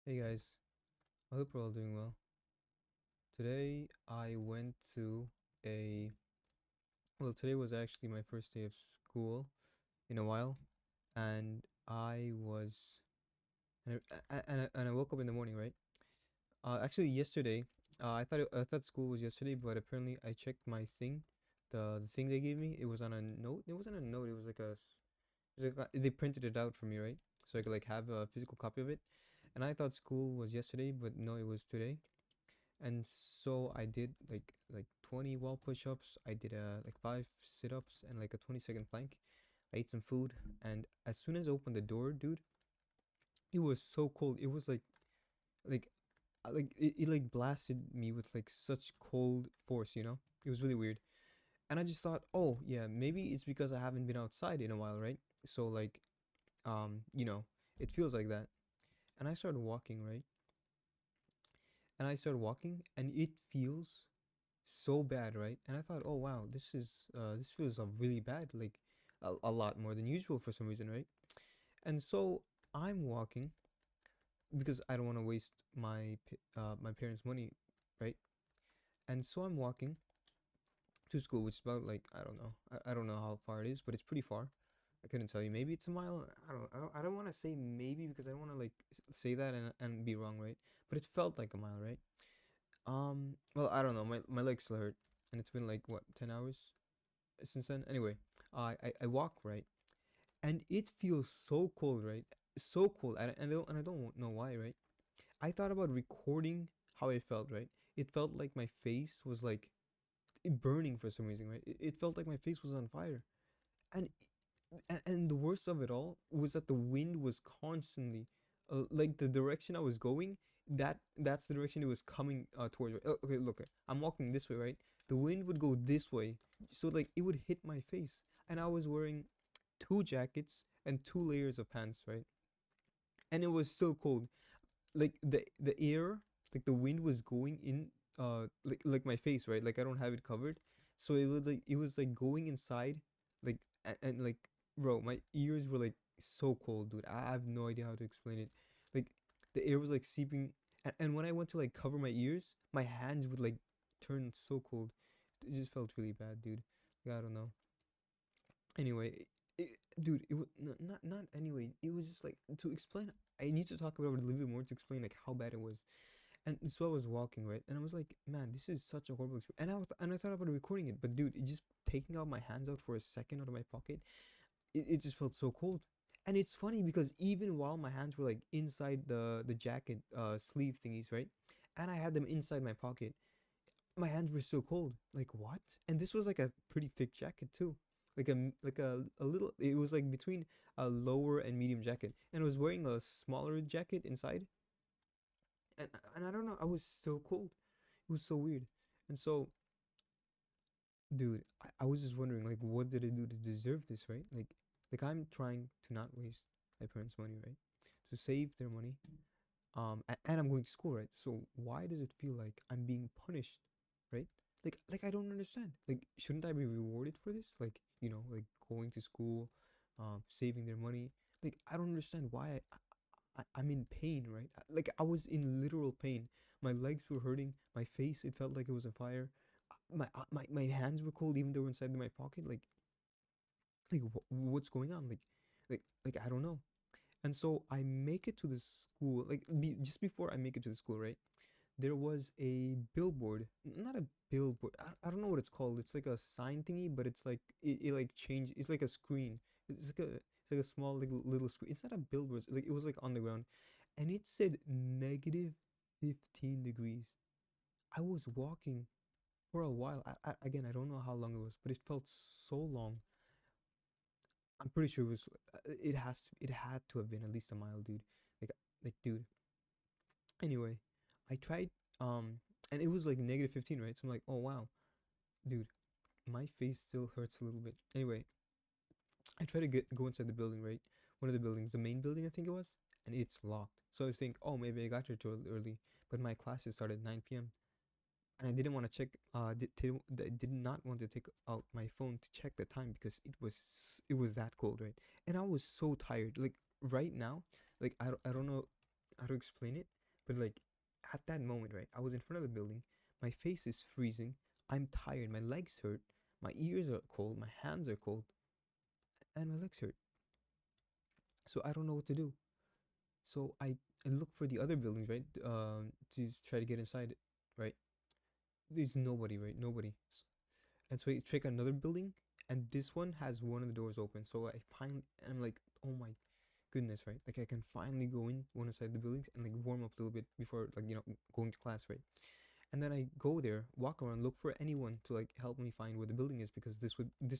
Hey guys, I hope you're all doing well. Today I went to a today was actually my first day of school in a while, and I was and I woke up in the morning, right? Actually yesterday, I thought school was yesterday, but apparently I checked my thing, the thing they gave me. It was on a note. It wasn't a note. It was like they printed it out for me, right? So I could like have a physical copy of it. And I thought school was yesterday, but no, it was today. And so I did like 20 wall push-ups. I did like 5 sit-ups and like a 20-second plank. I ate some food, and as soon as I opened the door, dude, it was so cold. It was like it like blasted me with like such cold force, you know? It was really weird. And I just thought, "Oh, yeah, maybe it's because I haven't been outside in a while, right?" So like you know, it feels like that. And I started walking, right? And I started walking, and it feels so bad, right? And I thought, oh wow, this feels really bad, like a lot more than usual for some reason, right? And so I'm walking because I don't want to waste my parents' money, right? And so I'm walking to school, which is about like I don't know how far it is, but it's pretty far. I couldn't tell you. Maybe it's a mile. I don't want to say maybe because I don't want to like say that and be wrong, right? But it felt like a mile, right? Well, I don't know. My legs still hurt, and it's been like what 10 hours since then. Anyway, I walk right, and it feels so cold, right? So cold, and I don't know why, right? I thought about recording how I felt, right? It felt like my face was like burning for some reason, right? It felt like my face was on fire, and and the worst of it all was that the wind was constantly like the direction I was going, that's the direction it was coming towards, right? Okay, look, I'm walking this way, right? The wind would go this way, so like it would hit my face. And I was wearing two jackets and two layers of pants, right? And it was still cold. Like the air, like the wind was going in like my face, right? Like I don't have it covered, so it was like going inside, like and like, bro, my ears were like so cold, dude. I have no idea how to explain it. Like the air was like seeping, and when I went to like cover my ears, my hands would like turn so cold. It just felt really bad, dude. Like, I don't know. Anyway, dude, it was not anyway. It was just like to explain. I need to talk about it a little bit more to explain like how bad it was. And so I was walking, right, and I was like, man, this is such a horrible experience. And I thought about recording it, but dude, it just taking out my hands out for a second out of my pocket, it just felt so cold. And it's funny because even while my hands were like inside the jacket sleeve thingies, right, and I had them inside my pocket, my hands were still cold. Like what? And this was like a pretty thick jacket too. Like a little, it was like between a lower and medium jacket. And I was wearing a smaller jacket inside. And I don't know, I was still cold. It was so weird. And so, dude, I was just wondering like what did I do to deserve this, right? Like I'm trying to not waste my parents' money, right? To save their money. And I'm going to school, right? So why does it feel like I'm being punished, right? Like I don't understand. Like, shouldn't I be rewarded for this? Like, like going to school, saving their money. Like, I don't understand why I'm in pain, right? Like, I was in literal pain. My legs were hurting. My face, it felt like it was on fire. My hands were cold, even though they were inside my pocket. Like what's going on? Like I don't know. And so I make it to the school, like just before I make it to the school, right? There was a billboard, not a billboard. I don't know what it's called. It's like a sign thingy, but it's like it like change. It's like a screen. It's like a small little screen. It's not a billboard. Like it was like on the ground, and it said negative 15 degrees. I was walking for a while. Again, I don't know how long it was, but it felt so long. I'm pretty sure it was. It had to have been at least a mile, dude. Like dude. Anyway, I tried and it was like negative 15, right? So I'm like, oh wow, dude, my face still hurts a little bit. Anyway, I try to go inside the building, right? One of the buildings, the main building, I think it was, and it's locked. So I think, oh, maybe I got here too early, but my classes started at 9 p.m. and I didn't want to check. Did not want to take out my phone to check the time because it was that cold, right? And I was so tired. Like right now, like I don't know how to explain it. But like at that moment, right, I was in front of the building. My face is freezing. I'm tired. My legs hurt. My ears are cold. My hands are cold, and my legs hurt. So I don't know what to do. So I look for the other buildings, right, to try to get inside it, right. There's nobody, right, nobody. And so I check another building, and this one has one of the doors open. So I finally, and I'm like, oh my goodness, right? Like I can finally go in one inside the buildings and like warm up a little bit before like going to class, right? And then I go there, walk around, look for anyone to like help me find where the building is because this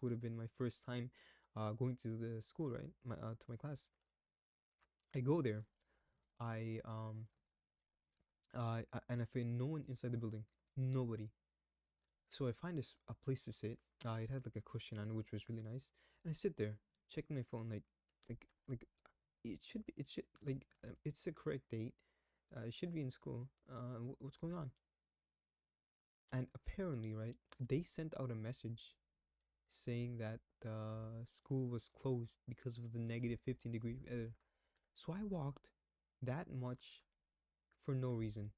would have been my first time, going to the school, right? My to my class. I go there. I and I find no one inside the building. Nobody. So I find this a place to sit. It had like a cushion on it, which was really nice. And I sit there, checking my phone, like it should like it's the correct date. It should be in school. What's going on? And apparently, right, they sent out a message saying that the school was closed because of the negative 15-degree weather. So I walked that much for no reason.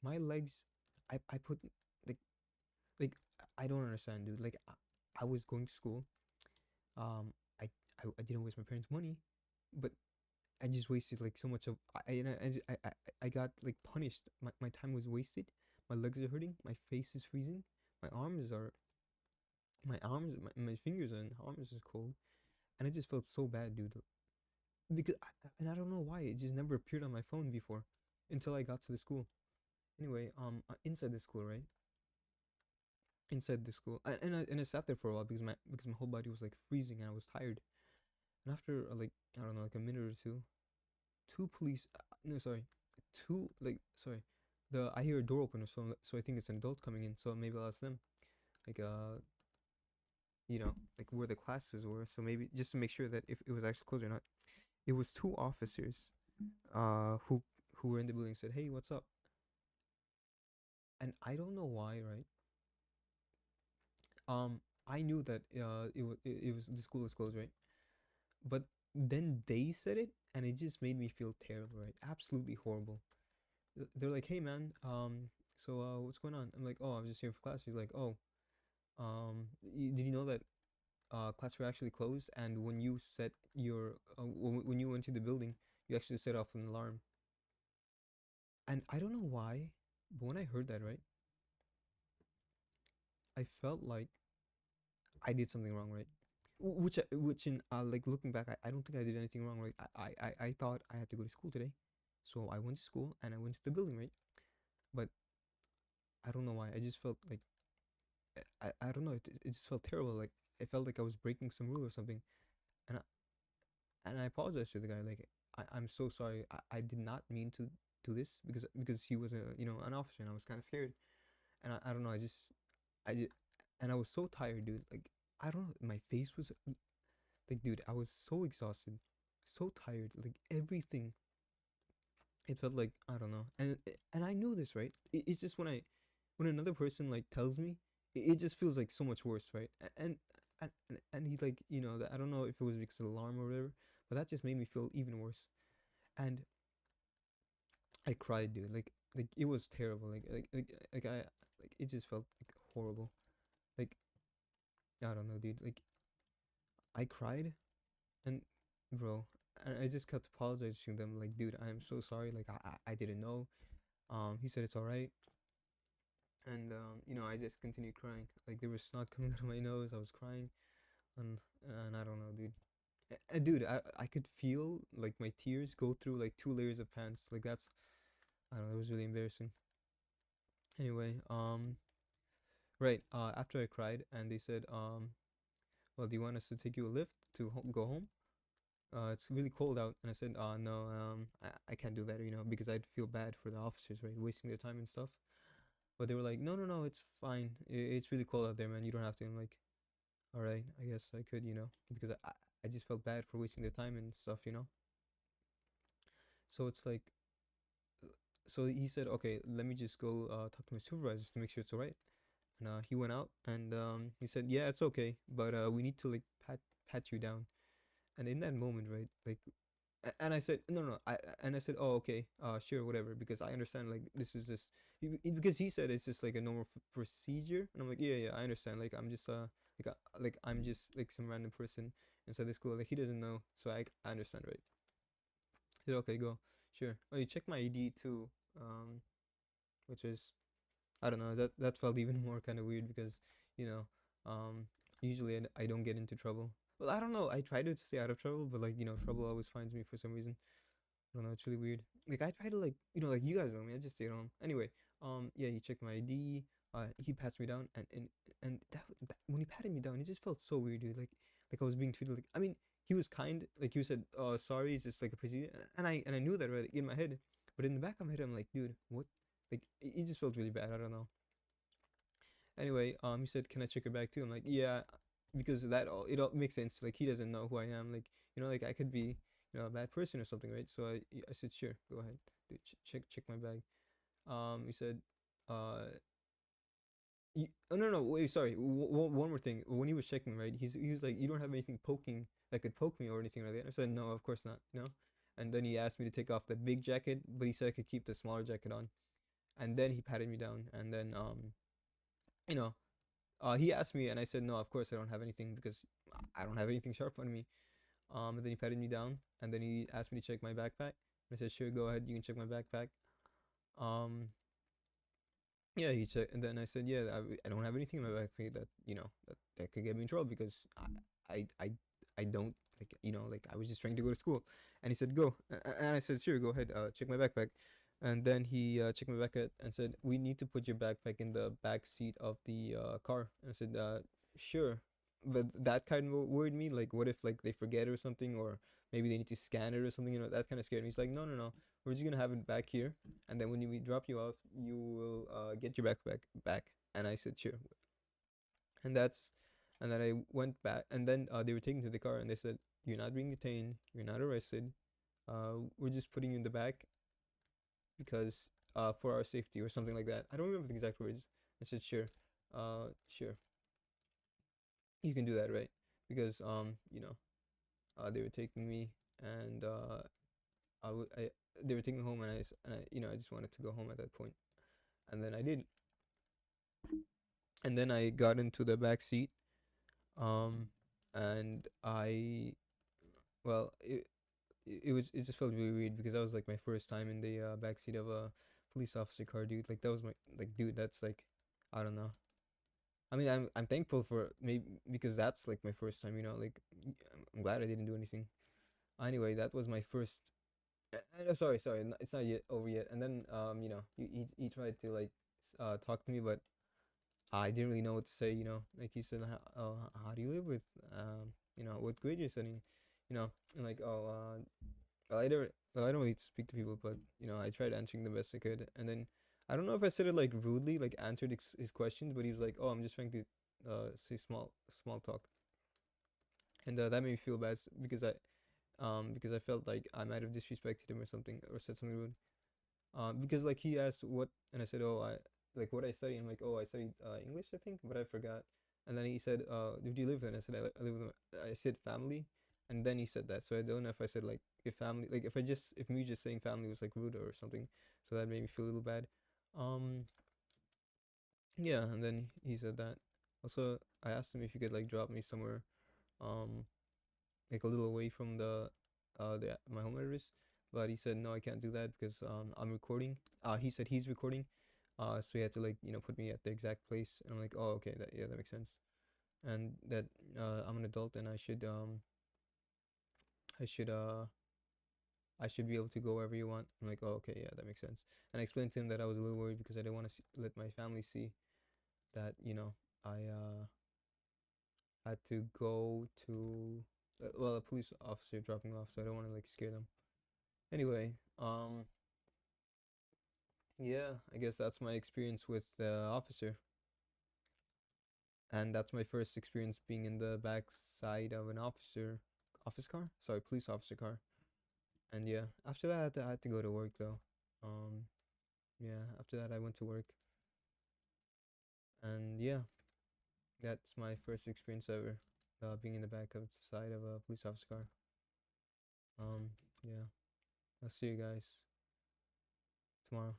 My legs, I put like like I don't understand, dude. Like I was going to school. Um, I, I didn't waste my parents' money, but I just wasted like so much of I got like punished. My time was wasted. My legs are hurting. My face is freezing. My arms are my fingers and arms is cold, and I just felt so bad, dude. Because and I don't know why it just never appeared on my phone before, until I got to the school. Anyway, inside the school, right? Inside the school, and I sat there for a while because my whole body was like freezing and I was tired. And after like I don't know, like a minute or two, two police no sorry two like sorry the I hear a door open, so I think it's an adult coming in, so maybe I'll ask them like like where the classes were, so maybe just to make sure that if it was actually closed or not. It was two officers who were in the building, said, hey, what's up? And I don't know why, right? I knew that it was the school was closed, right? But then they said it, and it just made me feel terrible, right? Absolutely horrible. They're like, "Hey, man, so what's going on?" I'm like, "Oh, I'm just here for class." He's like, "Oh, did you know that class were actually closed? And when you set your when you went to the building, you actually set off an alarm." And I don't know why, but when I heard that, right, I felt like I did something wrong, right? Which in like looking back, I don't think I did anything wrong. Like I thought I had to go to school today, so I went to school and I went to the building, right? But I don't know why. I just felt like I don't know. It just felt terrible. Like I felt like I was breaking some rule or something. And I apologized to the guy. Like I'm so sorry. I did not mean to do this because he was an officer, and I was kind of scared. And I don't know. I just, and I was so tired, dude. Like I don't know. My face was like, dude. I was so exhausted, so tired. Like everything. It felt like I don't know. And I knew this, right? It's just when another person like tells me, it just feels like so much worse, right? And he like I don't know if it was because of the alarm or whatever, but that just made me feel even worse. And I cried, dude. Like it was terrible. Like I like it just felt like horrible. Like I don't know, dude. Like I cried, and bro, I just kept apologizing to them. Like, dude, I am so sorry. Like I didn't know. He said it's all right. And I just continued crying. Like there was snot coming out of my nose. I was crying, and I don't know, dude. Dude, I could feel like my tears go through like two layers of pants. Like that's I don't know. It was really embarrassing. Anyway, right. After I cried, and they said, well, do you want us to take you a lift to go home? It's really cold out, and I said, no, I can't do that, because I'd feel bad for the officers, right, wasting their time and stuff. But they were like, no, no, no, it's fine. It's really cold out there, man. You don't have to. I'm like, all right, I guess I could, because I just felt bad for wasting the time and stuff. So it's like, so he said, okay, let me just go talk to my supervisors to make sure it's all right. And he went out, and he said, yeah, it's okay, but we need to like pat you down. And in that moment, right, like And I said no, no. And I said, oh, okay, sure, whatever, because I understand like this is this because he said it's just like a normal procedure, and I'm like, yeah, yeah, I understand. Like I'm just like I'm just like some random person inside the school. Like he doesn't know, so I understand, right? He said, okay, go, sure. Oh, you check my ID too, which is I don't know. That felt even more kind of weird because you know, um, usually I don't get into trouble. Well, I don't know. I try to stay out of trouble, but like trouble always finds me for some reason. I don't know. It's really weird. Like I try to like like you guys know me. I just stay at home. Anyway, yeah, he checked my ID. He pats me down, and that when he patted me down, it just felt so weird, dude. Like I was being treated like. I mean, he was kind. Like you said, sorry, it's just like a procedure, and I knew that right like, in my head, but in the back of my head, I'm like, dude, what? Like it just felt really bad. I don't know. Anyway, he said, "Can I check your bag too?" I'm like, "Yeah," because it all makes sense. Like he doesn't know who I am. Like like I could be a bad person or something, right? So I said, "Sure, go ahead, dude, check my bag." He said, uh. Oh no, no, wait, sorry. One more thing. When he was checking, right, he was like, "You don't have anything poking that could poke me or anything like that." I said, "No, of course not." And then he asked me to take off the big jacket, but he said I could keep the smaller jacket on. And then he patted me down, and then you know, he asked me, and I said, no, of course I don't have anything because I don't have anything sharp on me. And then he patted me down, and then he asked me to check my backpack. I said, sure, go ahead, you can check my backpack. Um, yeah, he checked, and then I said, yeah, I don't have anything in my backpack that that could get me in trouble because I I I don't like like I was just trying to go to school, and he said go, and I said sure, go ahead, check my backpack, and then he checked my backpack and said we need to put your backpack in the back seat of the car, and I said sure, but that kind of worried me, like what if like they forget or something, or maybe they need to scan it or something, that kind of scared me. He's like no, no, no, we're just gonna have it back here, and then when we drop you off, you will get your backpack back. And I said sure, and then I went back, and then they were taken to the car, and they said you're not being detained, you're not arrested. We're just putting you in the back because for our safety or something like that. I don't remember the exact words. I said sure, sure, you can do that, right? Because they were taking me, and I would I they were taking me home, and I just wanted to go home at that point, and then I did, and then I got into the back seat, um, and well, it just felt really weird because that was like my first time in the back seat of a police officer car, dude. Like that was my like, dude, that's like, I don't know. I mean, I'm thankful for maybe because that's like my first time, like I'm glad I didn't do anything. Anyway, that was my first. Sorry, sorry, it's not yet over yet. And then he tried to like talk to me, but I didn't really know what to say. Like he said, how do you live with what grade you're studying, and like well, I don't really speak to people, but I tried answering the best I could, and then I don't know if I said it like rudely, like answered his questions, but he was like, "Oh, I'm just trying to say small talk," and that made me feel bad because I felt like I might have disrespected him or something or said something rude. Because like he asked what, and I said, oh, I like what I study. I'm like, oh, I studied English, I think, but I forgot. And then he said, who do you live with? And I said, I live with I said family, and then he said that. So I don't know if I said like if family, like if me just saying family was like rude or something. So that made me feel a little bad. Um, yeah, and then he said that. Also, I asked him if he could like drop me somewhere, um, like a little away from the my home address, but he said no, I can't do that because I'm recording. He said he's recording, so he had to like put me at the exact place, and I'm like, oh, okay, that makes sense, and that I'm an adult and I should I should be able to go wherever you want. I'm like, oh, okay, yeah, that makes sense. And I explained to him that I was a little worried because I didn't want to let my family see that I had to go to well, a police officer dropping me off, so I don't want to like scare them. Anyway, yeah, I guess that's my experience with the officer, and that's my first experience being in the back side of an office car. Sorry, police officer car. And yeah, after that, I had to go to work though. Um, yeah, after that, I went to work, and yeah, that's my first experience ever, being in the back of the side of a police officer car. Um, Yeah. I'll see you guys tomorrow.